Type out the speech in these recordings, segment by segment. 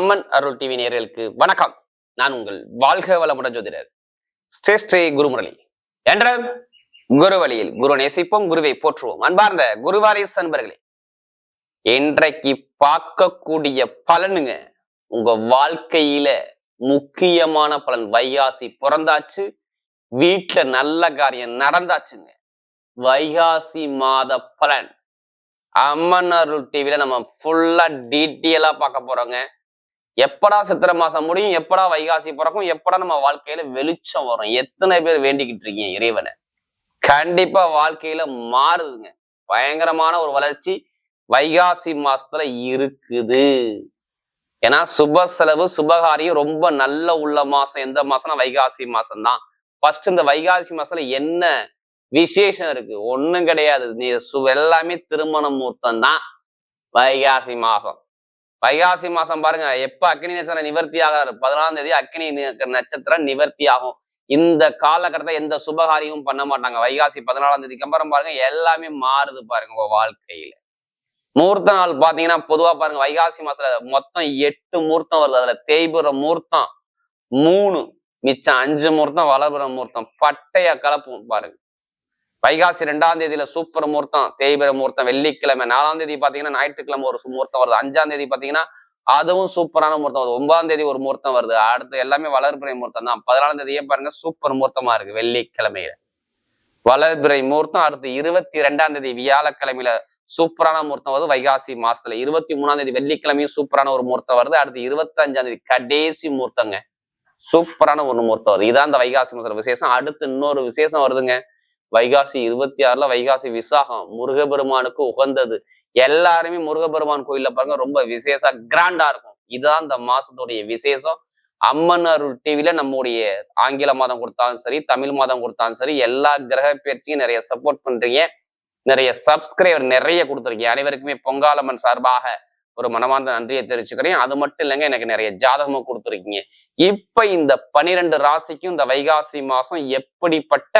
அம்மன் அருள் TV நேயர்களுக்கு வணக்கம். நான் உங்கள் வாழ்க வளமுடன் ஜோதிடர் ஸ்ரீ குருமுரளி என்ற குரு வழியில் குரு நேசிப்போம், குருவை போற்றுவோம். அன்பார்ந்த குருவாரிஸ் அன்பர்களே, இன்றைக்கு பார்க்கக்கூடிய பலனுங்க உங்க வாழ்க்கையில முக்கியமான பலன். வைகாசி பிறந்தாச்சு, வீட்டுல நல்ல காரியம் நடந்தாச்சுங்க. வைகாசி மாத பலன் அம்மன் அருள் டிவில நம்ம ஃபுல்லா டீட்டெயிலா பார்க்க போறோங்க. எப்படா சித்திரை மாசம் முடியும், எப்படா வைகாசி பிறக்கும், எப்படா நம்ம வாழ்க்கையில வெளிச்சம் வரும். எத்தனை பேர் வேண்டிக்கிட்டு இருக்கீங்க இறைவனை. கண்டிப்பா வாழ்க்கையில மாறுதுங்க. பயங்கரமான ஒரு வளர்ச்சி வைகாசி மாசத்துல இருக்குது. ஏன்னா சுப செலவு சுபகாரியம் ரொம்ப நல்ல உள்ள மாசம் எந்த மாசம்னா வைகாசி மாசம் தான். ஃபர்ஸ்ட் இந்த வைகாசி மாசத்துல என்ன விசேஷம் இருக்கு? ஒண்ணும் கிடையாது. நீ எல்லாமே திருமண முகூர்த்தம் தான் வைகாசி மாசம். வைகாசி மாசம் பாருங்க, எப்ப அக்னி நட்சத்திரம் நிவர்த்தி ஆகாது, 14ஆம் தேதி அக்னி நட்சத்திரம் நிவர்த்தி ஆகும். இந்த காலகட்டத்தை எந்த சுபகாரியமும் பண்ண மாட்டாங்க. வைகாசி 14ஆம் தேதிக்கு அப்புறம் பாருங்க எல்லாமே மாறுது பாருங்க உங்க வாழ்க்கையில. முகூர்த்த நாள் பாத்தீங்கன்னா பொதுவா பாருங்க வைகாசி மாசத்துல மொத்தம் 8 முகூர்த்தம் வருது. அதுல தேய்பிற முகூர்த்தம் 3, மிச்சம் 5 முகூர்த்தம் வளர்பிற முகூர்த்தம். பட்டைய கலப்பும் பாருங்க. வைகாசி 2ஆம் தேதியில சூப்பர் முகூர்த்தம் தேய்பிற முகூர்த்தம் வெள்ளிக்கிழமை. 4ஆம் தேதி பாத்தீங்கன்னா ஞாயிற்றுக்கிழமை ஒரு முகூர்த்தம் வருது. 5ஆம் தேதி பாத்தீங்கன்னா அதுவும் சூப்பரான முகூர்த்தம் வருது. 9ஆம் தேதி ஒரு முகூர்த்தம் வருது. அடுத்து எல்லாமே வளர்பிறை முகூர்த்தம் தான். 14ஆம் தேதியே பாருங்க சூப்பர் முகூர்த்தமா இருக்கு வெள்ளிக்கிழமையில வளர்பிறை முகூர்த்தம். அடுத்து 22ஆம் தேதி வியாழக்கிழமையில சூப்பரான முகூர்த்தம் வருது வைகாசி மாசத்துல. 23ஆம் தேதி வெள்ளிக்கிழமையும் சூப்பரான ஒரு முகூர்த்தம் வருது. அடுத்து 25ஆம் தேதி கடைசி முகூர்த்தங்க, சூப்பரான ஒரு முகூர்த்தம் வருது. இதான் இந்த வைகாசி மாசத்துல விசேஷம். அடுத்து இன்னொரு விசேஷம் வருதுங்க. வைகாசி 26ல வைகாசி விசாகம், முருகபெருமானுக்கு உகந்தது. எல்லாருமே முருகபெருமான் கோயில்ல பாருங்க ரொம்ப விசேஷ கிராண்டா இருக்கும். இதுதான் இந்த மாசத்துடைய விசேஷம். அம்மன் அருள் டிவில நம்முடைய ஆங்கில மாதம் கொடுத்தாலும் சரி, தமிழ் மாதம் கொடுத்தாலும் சரி, எல்லா கிரக பயிற்சியும் நிறைய சப்போர்ட் பண்றீங்க. நிறைய சப்ஸ்கிரைபர் நிறைய கொடுத்துருக்கீங்க. அனைவருக்குமே பொங்காலம்மன் சார்பாக ஒரு மனமார்ந்த நன்றியை தெரிவிச்சுக்கிறேன். அது மட்டும் இல்லைங்க, எனக்கு நிறைய ஜாதகமும் கொடுத்துருக்கீங்க. இப்ப இந்த 12 ராசிக்கும் இந்த வைகாசி மாசம் எப்படிப்பட்ட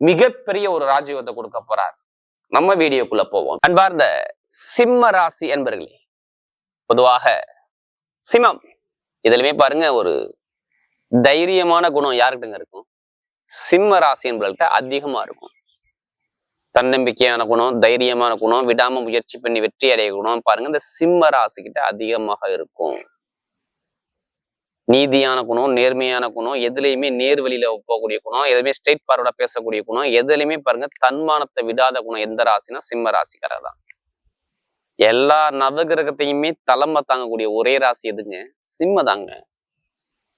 மிகப்பெரிய ஒரு ராஜயோகத்தை கொடுக்க போறார். நம்ம வீடியோக்குள்ள போவோம். அன்பார்ந்த சிம்ம ராசி என்பர்களே, பொதுவாக சிம்மம் இதுலயுமே பாருங்க ஒரு தைரியமான குணம் யாருக்கிட்டங்க இருக்கும்? சிம்ம ராசி என்பவர்கள்ட்ட அதிகமா இருக்கும். தன்னம்பிக்கையான குணம், தைரியமான குணம், விடாம முயற்சி பண்ணி வெற்றி அடைய குணம் பாருங்க இந்த சிம்ம ராசி கிட்ட அதிகமாக இருக்கும். நீதியான குணம், நேர்மையான குணம், எதுலையுமே நேர்வழியில போகக்கூடிய குணம், எதுவுமே ஸ்ட்ரெயிட் பார்வர்டா பேசக்கூடிய குணம், எதுலையுமே பாருங்க தன்மானத்தை விடாத குணம். எந்த ராசினா சிம்ம ராசிக்காரர் தான். எல்லா நவகிரகத்தையுமே தலைமை தாங்கக்கூடிய ஒரே ராசி எதுங்க? சிம்ம தாங்க.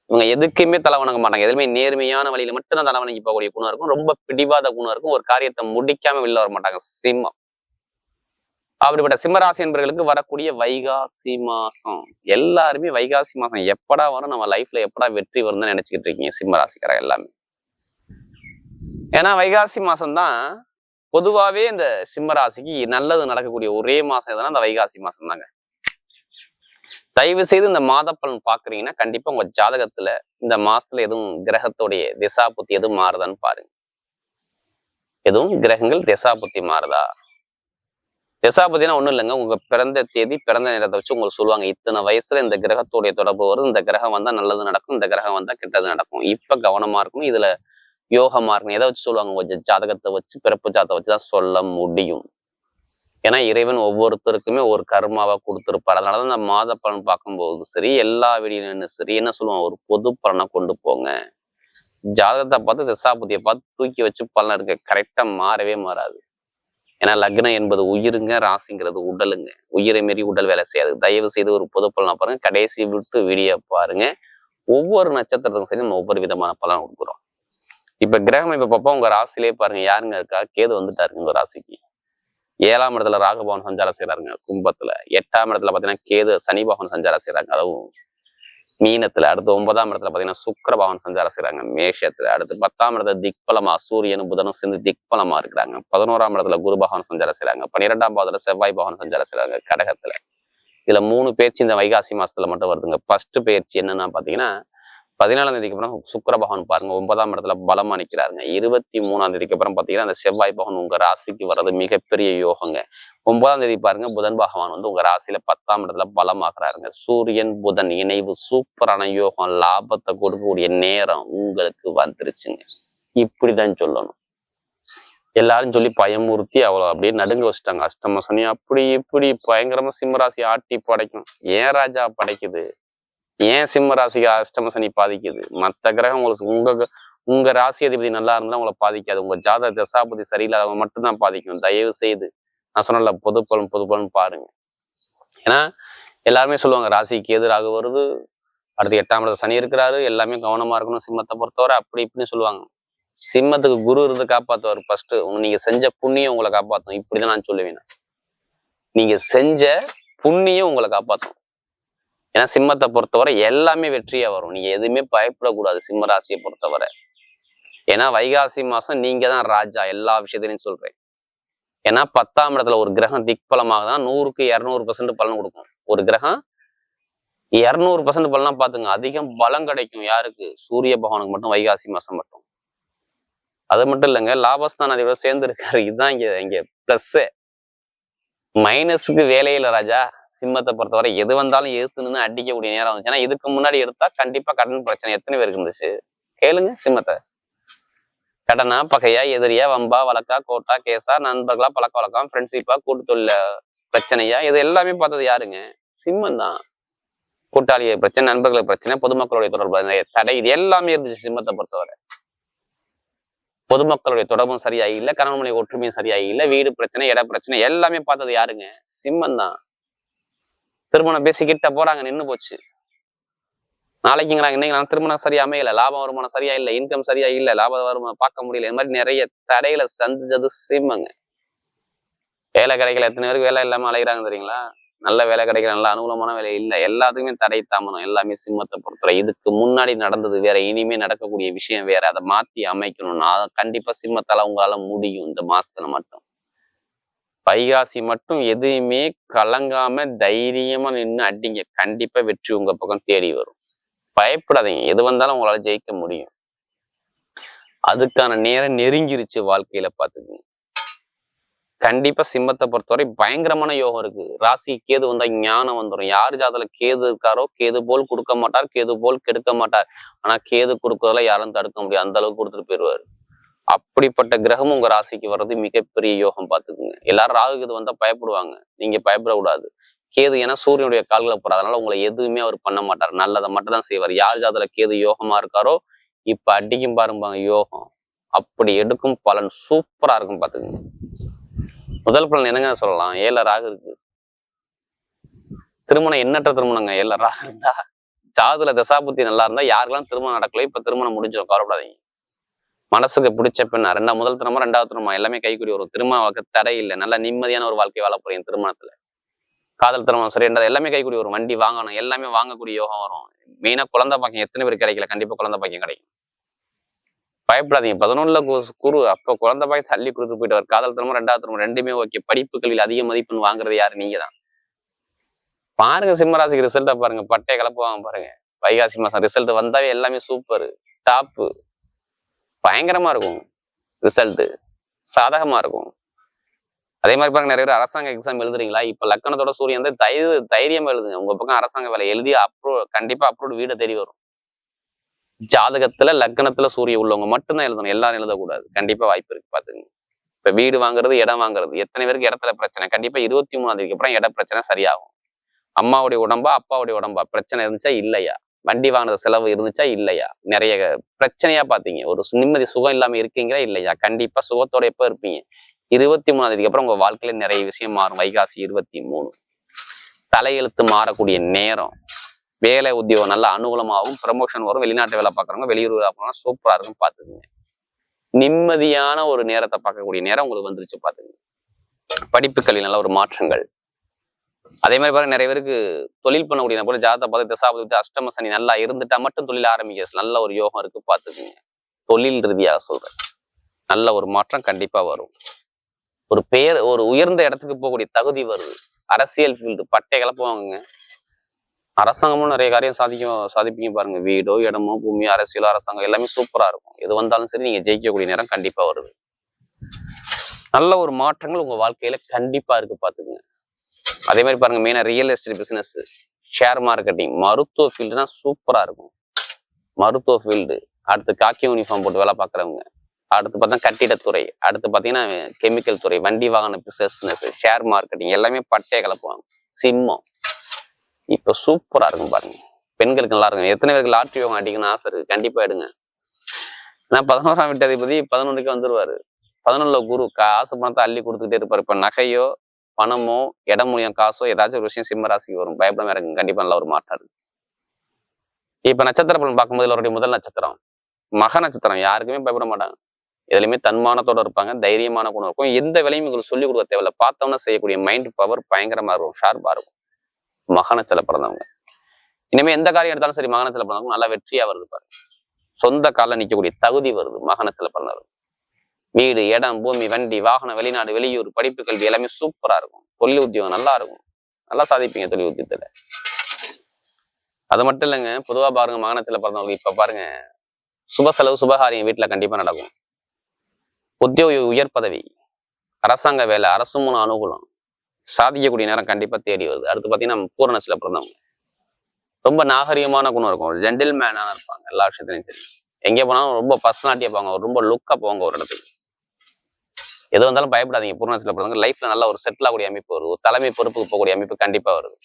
இவங்க எதுக்குமே தலை வணங்க மாட்டாங்க. எதுவுமே நேர்மையான வழியில மட்டும்தான் தலை வணங்கி போகக்கூடிய குணம் இருக்கும். ரொம்ப பிடிவாத குணம் இருக்கும். ஒரு காரியத்தை முடிக்காம வெளில வர மாட்டாங்க சிம்மம். அப்படிப்பட்ட சிம்மராசி என்பவர்களுக்கு வரக்கூடிய வைகாசி மாசம், எல்லாருமே வைகாசி மாசம் எப்படா வரும், நம்ம லைஃப்ல எப்படா வெற்றி வரும்னு நினைச்சுக்கிட்டு இருக்கீங்க சிம்மராசிக்கார எல்லாமே. ஏன்னா வைகாசி மாசம் தான் பொதுவாவே இந்த சிம்மராசிக்கு நல்லது நடக்கக்கூடிய ஒரே மாசம் எதுனா இந்த வைகாசி மாசம் தாங்க. தயவு செய்து இந்த மாத பலன் பாக்குறீங்கன்னா கண்டிப்பா உங்க ஜாதகத்துல இந்த மாசத்துல எதுவும் கிரகத்துடைய திசா புத்தி எதுவும் மாறுதான்னு பாருங்க. எதுவும் கிரகங்கள் திசா புத்தி மாறுதா? திசாபதினா ஒண்ணும் இல்லைங்க, உங்க பிறந்த தேதி பிறந்த நேரத்தை வச்சு உங்களுக்கு சொல்லுவாங்க. இத்தனை வயசுல இந்த கிரகத்துடைய தொடர்பு வரும், இந்த கிரகம் வந்தா நல்லது நடக்கும், இந்த கிரகம் வந்தா கெட்டது நடக்கும், இப்ப கவனமா இருக்கணும், இதுல யோகமா இருக்கணும், எதை வச்சு சொல்லுவாங்க? கொஞ்சம் ஜாதகத்தை வச்சு, பிறப்பு ஜாதகத்தை வச்சுதான் சொல்ல முடியும். ஏன்னா இறைவன் ஒவ்வொருத்தருக்குமே ஒரு கர்மாவா கொடுத்துருப்பார். அதனாலதான் இந்த மாத பலன் பார்க்கும்போது சரி, எல்லா வீடியும் சரி என்ன சொல்லுவாங்க, ஒரு பொது பலனை கொண்டு போங்க. ஜாதகத்தை பார்த்து திசாபதியை பார்த்து தூக்கி வச்சு பலன் இருக்க கரெக்டா மாறவே மாறாது. ஏன்னா லக்னம் என்பது உயிருங்க, ராசிங்கிறது உடலுங்க. உயிரை மீறி உடல் வேலை செய்யாது. தயவு செய்து ஒரு பொது பலனை பாருங்க, கடைசி விட்டு வீடியோ பாருங்க. ஒவ்வொரு நட்சத்திரத்துக்கும் சரி நம்ம ஒவ்வொரு விதமான பலன் கொடுக்குறோம். இப்ப கிரகம் இப்ப பாப்பா உங்க ராசிலேயே பாருங்க யாருங்க இருக்கா? கேது வந்துட்டாருங்க உங்க ராசிக்கு. 7ஆம் இடத்துல ராகுபவன் சஞ்சாரம் செய்யறாருங்க கும்பத்துல. 8ஆம் இடத்துல பாத்தீங்கன்னா கேது சனி பகவான் சஞ்சாரம் செய்யறாங்க, அதுவும் மீனத்துல. அடுத்து 9ஆம் இடத்துல பாத்தீங்கன்னா சுக்கிர பகவான் சஞ்சாரம் செய்யறாங்க மேஷத்துல. அடுத்து 10ஆம் இடத்துல திக்பலமா சூரியனும் புதனும் சேர்ந்து திக்பலமா இருக்கிறாங்க. 11ஆம் இடத்துல குரு பகவான் சஞ்சாரம் செய்யறாங்க. 12ஆம் பாவத்துல செவ்வாய் பகவான் சஞ்சாரம் செய்யறாங்க கடகத்துல. இதுல 3 பயிற்சி இந்த வைகாசி மாசத்துல மட்டும் வருதுங்க. ஃபர்ஸ்ட் பயிற்சி என்னன்னா பாத்தீங்கன்னா 14ஆம் தேதிக்கு அப்புறம் சுக்கிர பகவான் பாருங்க 9ஆம் இடத்துல பலமா நிற்கிறாருங்க. 23ஆம் தேதிக்கு அப்புறம் பாத்தீங்கன்னா அந்த செவ்வாய் பகவான் உங்க ராசிக்கு வர்றது மிகப்பெரிய யோகங்க. 9ஆம் தேதி பாருங்க புதன் பகவான் வந்து உங்க ராசியில 10ஆம் இடத்துல பலமாக்குறாருங்க. சூரியன் புதன் இணைவு சூப்பரான யோகம், லாபத்தை கொடுக்கக்கூடிய நேரம் உங்களுக்கு வந்துருச்சுங்க. இப்படிதான் சொல்லணும். எல்லாரும் சொல்லி பயமுறுத்தி அவ்வளோ அப்படியே நடுங்க வச்சுட்டாங்க. அஷ்டம சனி அப்படி இப்படி பயங்கரமா சிம்மராசி ஆட்டி படைக்கும். ஏன் ராஜா படைக்குது? ஏன் சிம்ம ராசிக்கு அஷ்டம சனி பாதிக்குது? மற்ற கிரகம் உங்களுக்கு உங்க ராசி அதிபதி நல்லா இருந்தா உங்களை பாதிக்காது. உங்க ஜாதக தசாபதி சரியில்லாதவங்க மட்டும்தான் பாதிக்கும். தயவு செய்து நான் சொன்னல பொது பலன் பாருங்க. ஏன்னா எல்லாருமே சொல்லுவாங்க ராசிக்கு எதிராக வருது, அடுத்து 8ஆம் இடத்துல சனி இருக்கிறாரு, எல்லாமே கவனமா இருக்கணும் சிம்மத்தை பொறுத்தவரை அப்படி இப்படின்னு சொல்லுவாங்க. சிம்மத்துக்கு குரு இருந்து காப்பாத்துவார். ஃபர்ஸ்ட் நீங்க செஞ்ச புண்ணியம் உங்களை காப்பாற்றும். இப்படிதான் நான் சொல்லுவேன். நீங்க செஞ்ச புண்ணியம் உங்களை காப்பாற்றும். ஏன்னா சிம்மத்தை பொறுத்தவரை எல்லாமே வெற்றியா வரும். நீங்க எதுவுமே பயப்படக்கூடாது சிம்ம ராசியை பொறுத்தவரை. ஏன்னா வைகாசி மாசம் நீங்க தான் ராஜா எல்லா விஷயத்திலையும் சொல்றேன். ஏன்னா 10ஆம் இடத்துல ஒரு கிரகம் திக்பலமாக தான் 100க்கு 200% பலன் கொடுக்கும். ஒரு கிரகம் 200% பலனா பாத்துங்க, அதிகம் பலம் கிடைக்கும். யாருக்கு? சூரிய பகவானுக்கு மட்டும் வைகாசி மாசம் மட்டும். அது மட்டும் இல்லைங்க, லாபஸ்தான அதிபரோட சேர்ந்து இருக்காரு. இதுதான் இங்க பிளஸ். மைனஸுக்கு வேலையில ராஜா. சிம்மத்தை பொறுத்தவரை எது வந்தாலும் எதிர்த்து நின்று அடிக்கக்கூடிய நேரம் வந்துச்சு. ஏன்னா இதுக்கு முன்னாடி எடுத்தா கண்டிப்பா கடன் பிரச்சனை எத்தனை பேருக்கு இருந்துச்சு கேளுங்க. சிம்மத்தை கடனா பகையா எதிரியா வம்பா வழக்கா கோட்டா கேஸா நண்பர்களா பழக்க வழக்கம் ஃப்ரெண்ட்ஷிப்பா கூட்டு தொழில பிரச்சனையா இது எல்லாமே பார்த்தது யாருங்க? சிம்மம் தான். கூட்டாளிய பிரச்சனை, நண்பர்களுக்கு பிரச்சனை, பொதுமக்களுடைய தொடர்பு தடை, இது எல்லாமே இருந்துச்சு சிம்மத்தை பொறுத்தவரை. பொதுமக்களுடைய தொடர்பும் சரியாகி இல்லை, கணவன் மனைவி ஒற்றுமையும் சரியாகி இல்லை, வீடு பிரச்சனை இட பிரச்சனை எல்லாமே பார்த்தது யாருங்க? சிம்மம் தான். திருமணம் பேசிக்கிட்ட போறாங்க, நின்று போச்சு. நாளைக்குங்கிறாங்க, இன்னைக்கு நான் திருமணம் சரியா அமையல, லாபம் வருமானம் சரியா இல்லை, இன்கம் சரியா இல்லை, லாப வருமானம் பார்க்க முடியல, இந்த மாதிரி நிறைய தடைகளை சந்திச்சது சிம்மங்க. வேலை கிடைக்கல, எத்தனை பேருக்கு வேலை இல்லாம அலைகிறாங்க தெரியுங்களா? நல்ல வேலை கிடைக்கல, நல்ல அனுகூலமான வேலை இல்லை, எல்லாத்துக்குமே தடை தாமதம். எல்லாமே சிம்மத்தை பொறுத்தவரை. இதுக்கு முன்னாடி நடந்தது வேற, இனிமே நடக்கக்கூடிய விஷயம் வேற. அதை மாத்தி அமைக்கணும்னா கண்டிப்பா சிம்மத்தால உங்களால முடியும். இந்த மாசத்துல மட்டும் வைகாசி மட்டும் எதையுமே கலங்காம தைரியமா நின்று அடிங்க. கண்டிப்பா வெற்றி உங்க பக்கம் தேடி வரும். பயப்படாதீங்க, எது வந்தாலும் உங்களால ஜெயிக்க முடியும். அதுக்கான நேரம் நெருங்கிருச்சு வாழ்க்கையில பாத்துக்கோங்க. கண்டிப்பா சிம்மத்தை பொறுத்தவரை பயங்கரமான யோகம் இருக்கு. ராசி கேது வந்தா ஞானம் வந்துடும். யாரு ஜாதத்துல கேது இருக்காரோ கேது போல் கொடுக்க மாட்டார், கேது போல் கெடுக்க மாட்டார். ஆனா கேது கொடுக்கறதுல யாரும் தடுக்க முடியாது, அந்த அளவுக்கு கொடுத்துட்டு போயிடுவாரு. அப்படிப்பட்ட கிரகமும் உங்க ராசிக்கு வர்றது மிகப்பெரிய யோகம். பாத்துக்குங்க. எல்லாரும் ராகு கேது வந்தா பயப்படுவாங்க, நீங்க பயப்படக்கூடாது. கேது ஏன்னா சூரியனுடைய கால்களை போற, அதனால உங்களை எதுவுமே அவர் பண்ண மாட்டார், நல்லதை மட்டும் தான் செய்வார். யார் ஜாதத்துல கேது யோகமா இருக்காரோ இப்ப அடிக்கும் பாருங்க யோகம், அப்படி எடுக்கும் பலன் சூப்பரா இருக்கும். பாத்துக்குங்க. முதல் பலன் என்னங்க சொல்லலாம்? 7 ராகு இருக்கு. திருமணம் எண்ணற்ற திருமணங்க. 7 ராகு இருந்தா, ஜாதத்துல தசாபுத்தி நல்லா இருந்தா யாருக்கெல்லாம் திருமணம் நடக்கல இப்ப திருமணம் முடிஞ்சிடும், கவலைப்படாதீங்க. மனசுக்கு பிடிச்ச பெண்ணா முதல் திருமணம் 2வது திருமணம் எல்லாமே கைக்கூடி வரும். திருமண வாழ்க்கை தடை இல்லை, நல்ல நிம்மதியான ஒரு வாழ்க்கை வாழ போறீங்க. திருமணத்துல காதல் திருமணம் சரி என்றது எல்லாமே கைக்கூடி வரும். வண்டி வாங்கணும், எல்லாமே வாங்கக்கூடிய யோகம் வரும். மெயினா குழந்தை பாக்கியம் எத்தனை பேர் கிடைக்கல, கண்டிப்பா குழந்தை பாக்கியம் கிடைக்கும். பயப்படாதீங்க. 11ல குரு, அப்ப குழந்தை பாக்கி தள்ளி கொடுத்து போயிட்டு காதல் திருமணம் 2வது திருமணம் ரெண்டுமே ஓகே. படிப்பு கல்வியில் அதிக மதிப்பெண் வாங்குறது யாரு? நீங்க தான். பாருங்க சிம்மராசிக்கு ரிசல்ட்டை பாருங்க, பட்டைய கலப்புவாங்க பாருங்க. வைகாசி மாசம் ரிசல்ட் வந்தாவே எல்லாமே சூப்பர் டாப்பு, பயங்கரமா இருக்கும். ரிசல்ட் சாதகமா இருக்கும். அதே மாதிரி பாருங்க, நிறைய பேர் அரசாங்க எக்ஸாம் எழுதுறீங்களா? இப்ப லக்கணத்தோட சூரியன் வந்து தைரியமா எழுதுங்க. உங்க பக்கம் அரசாங்க வேலை எழுதி கண்டிப்பா அப்ரூவ் வீடை தேடி வரும். ஜாதகத்துல லக்னத்துல சூரிய உள்ளவங்க மட்டும்தான் எழுதணும், எல்லாரும் எழுதக்கூடாது. கண்டிப்பா வாய்ப்பு இருக்கு, பாத்துங்க. இப்ப வீடு வாங்குறது, இடம் வாங்குறது, எத்தனை பேருக்கு இடத்துல பிரச்சனை? கண்டிப்பா 23ஆம் தேதிக்கு அப்புறம் இட பிரச்சனை சரியாகும். அம்மாவுடைய உடம்பா அப்பாவுடைய உடம்பா பிரச்சனை இருந்துச்சா இல்லையா? வண்டி வாங்கின செலவு இருந்துச்சா இல்லையா? நிறைய பிரச்சனையா பாத்தீங்க. ஒரு நிம்மதி சுகம் இல்லாம இருக்கீங்களா இல்லையா? கண்டிப்பா சுகத்தோட எப்ப இருப்பீங்க? 23ஆம் தேதிக்கு அப்புறம் உங்க வாழ்க்கையில நிறைய விஷயம் மாறும். வைகாசி 23 தலையெழுத்து மாறக்கூடிய நேரம். வேலை உத்தியோகம் நல்ல அனுகூலமாகவும், ப்ரமோஷன் வரும். வெளிநாட்டு வேலை பார்க்குறவங்க வெளியூர் வேலை பார்க்கணும், சூப்பரா இருக்கும். பாத்துக்குங்க. நிம்மதியான ஒரு நேரத்தை பார்க்கக்கூடிய நேரம் உங்களுக்கு வந்துருச்சு. பாத்துக்குங்க. படிப்புகளில் நல்ல ஒரு மாற்றங்கள். அதே மாதிரி பாருங்க, நிறைய பேருக்கு தொழில் பண்ணக்கூடிய போல ஜாதகத்தை பார்த்து தசாபதி அஷ்டம சனி நல்லா இருந்துட்டா மட்டும் தொழில் ஆரம்பிக்க நல்ல ஒரு யோகம் இருக்கு. பாத்துக்குங்க. தொழில் ரீதியாக சொல்றேன், நல்ல ஒரு மாற்றம் கண்டிப்பா வரும். ஒரு உயர்ந்த இடத்துக்கு போகக்கூடிய தகுதி வருது. அரசியல் ஃபீல்டு பட்டை கிளப்புவாங்க. அரசாங்கமும் நிறைய காரியம் சாதிப்பீங்க பாருங்க. வீடோ இடமோ பூமியோ அரசியலோ அரசாங்கம் எல்லாமே சூப்பரா இருக்கும். எது வந்தாலும் சரி நீங்க ஜெயிக்கக்கூடிய நேரம் கண்டிப்பா வருது. நல்ல ஒரு மாற்றங்கள் உங்க வாழ்க்கையில கண்டிப்பா இருக்கு பாத்துக்குங்க. அதே மாதிரி பாருங்க, மெயினா real estate business, share marketing, மருத்துவ ஃபீல்டுனா சூப்பரா இருக்கும். மருத்துவ ஃபீல்டு, அடுத்து காக்கி யூனிஃபார்ம் போட்டு வேலை பார்க்குறவங்க, அடுத்து பார்த்தா கட்டிடத்துறை, அடுத்து பார்த்தீங்கன்னா கெமிக்கல் துறை, வண்டி வாகன பிசினஸ், ஷேர் மார்க்கெட்டிங் எல்லாமே பட்டையை கலப்புவாங்க. சிம்மம் இப்போ சூப்பரா இருக்கும் பாருங்க. பெண்களுக்கு நல்லா இருக்கும். எத்தனை பேருக்கு லாட்ரி யோகம் அடிக்கணும்னு ஆசை இருக்கு? கண்டிப்பா எடுங்க. ஏன்னா 11ஆம் வீட்டு அதிபதி 11க்கு வந்துருவாரு. 11ல குரு காசு பணத்தை அள்ளி கொடுத்துக்கிட்டே இருப்பாரு. இப்ப நகையோ பணமோ இடம் மூலியம் காசோ ஏதாச்சும் ஒரு விஷயம் சிம்ம ராசிக்கு வரும். பயப்படாம இருக்கு. கண்டிப்பா நல்ல ஒரு மாற்றம் இருக்கு. இப்ப நட்சத்திர பலன் பார்க்கும்போது அவருடைய முதல் நட்சத்திரம் மக நட்சத்திரம். யாருக்குமே பயப்பட மாட்டாங்க. எதுலையுமே தன்மானத்தோட இருப்பாங்க. தைரியமான குணம் இருக்கும். எந்த வேலையும் உங்களுக்கு சொல்லிக் கொடுக்க தேவையில்ல. பார்த்தோம்னா செய்யக்கூடிய மைண்ட் பவர் பயங்கரமா இருக்கும். ஷார்ப்பா இருக்கும். மக நட்சத்திர பிறந்தவங்க இனிமே எந்த காரியம் எடுத்தாலும் சரி, மக நட்சத்திர பிறந்தவங்க நல்லா வெற்றியா வருது பாரு. சொந்த காலில் நிற்கக்கூடிய தகுதி வருது மக நட்சத்திர பிறந்தவர்கள். வீடு, இடம், பூமி, வண்டி, வாகனம், வெளிநாடு, வெளியூர், படிப்பு, கல்வி எல்லாமே சூப்பரா இருக்கும். தொழில் உத்தியோகம் நல்லா இருக்கும். நல்லா சாதிப்பீங்க தொழில் உத்தியத்துல. அது மட்டும் இல்லைங்க, பொதுவா பாருங்க மக நட்சத்திர பிறந்தவங்க இப்ப பாருங்க, சுப செலவு சுபகாரியம் வீட்டுல கண்டிப்பா நடக்கும். உத்தியோக உயர் பதவி, அரசாங்க வேலை, அரசு மூணு அனுகூலம், சாதிக்கக்கூடிய நேரம் கண்டிப்பா தேடி வருது. அடுத்து பாத்தீங்கன்னா பூரண நட்சத்திர பிறந்தவங்க ரொம்ப நாகரிகமான குணம் இருக்கும். ஜென்டில் மேனான இருப்பாங்க. எல்லா விஷயத்துலையும் சரி. எங்கே போனாலும் ரொம்ப பர்சனாலிட்டியா போவாங்க. ரொம்ப லுக்கா போவாங்க ஒரு இடத்துக்கு. எது வந்தாலும் பயப்படாதீங்க. பூர்ணத்துல பிறந்தவங்க லைஃப்ல நல்ல ஒரு செட்டில் ஆகக்கூடிய அமைப்பு வருது. ஒரு தலைமை பொறுப்புக்கு போகக்கூடிய அமைப்பு கண்டிப்பா வருது.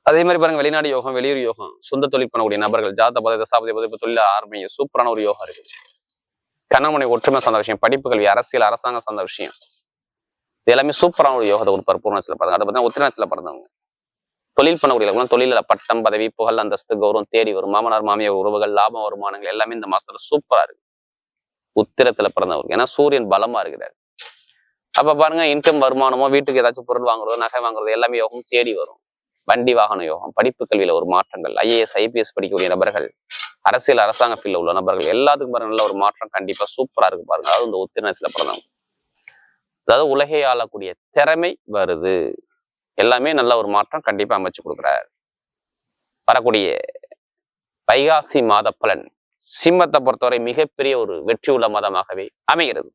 அதே மாதிரி பாருங்க, வெளிநாடு யோகம், வெளியூர் யோகம், சொந்த தொழில் பண்ணக்கூடிய நபர்கள், ஜாத பதவி தசாபதி பதவி தொழில் ஆரம்பிங்க. சூப்பரான ஒரு யோகம் இருக்குது. கணவனை ஒற்றுமை சார்ந்த விஷயம், படிப்பு கல்வி, அரசியல், அரசாங்கம் சார்ந்த விஷயம், இது எல்லாமே சூப்பரான ஒரு யோகத்தை கொடுப்பாரு பூர்ணத்துல பிறந்தவங்க. அதை பார்த்தீங்கன்னா உத்திரத்துல பிறந்தவங்க தொழில் பண்ணக்கூடிய தொழில பட்டம், பதவி, புகழ், அந்தஸ்து, கௌரவம் தேடி வரும். மாமனார் மாமியார் உறவுகள், லாபம், வருமானங்கள் எல்லாமே இந்த மாசத்துல சூப்பரா இருக்கு உத்திரத்துல பிறந்தவருக்கு. ஏன்னா சூரியன் பலமா இருக்கிறார். அப்ப பாருங்க, இன்கம், வருமானமோ, வீட்டுக்கு ஏதாச்சும் பொருள் வாங்குறதோ, நகை வாங்குறதோ எல்லாமே யோகம் தேடி வரும். வண்டி வாகன யோகம், படிப்பு கல்வியில ஒரு மாற்றங்கள், IAS IPS படிக்கக்கூடிய நபர்கள், அரசியல் அரசாங்க ஃபீல்ட்ல உள்ள நபர்கள் எல்லாத்துக்கும் பாருங்க நல்ல ஒரு மாற்றம் கண்டிப்பா சூப்பரா இருக்கு பாருங்க. அதாவது இந்த உத்திரத்துல பிறந்தவங்க, அதாவது உலகை ஆளக்கூடிய திறமை வருது. எல்லாமே நல்ல ஒரு மாற்றம் கண்டிப்பா அமைச்சு கொடுக்குறார். வரக்கூடிய வைகாசி மாத பலன் சிம்மத்தை பொறுத்தவரை மிகப்பெரிய ஒரு வெற்றி உள்ள மாதமாகவே அமைகிறது.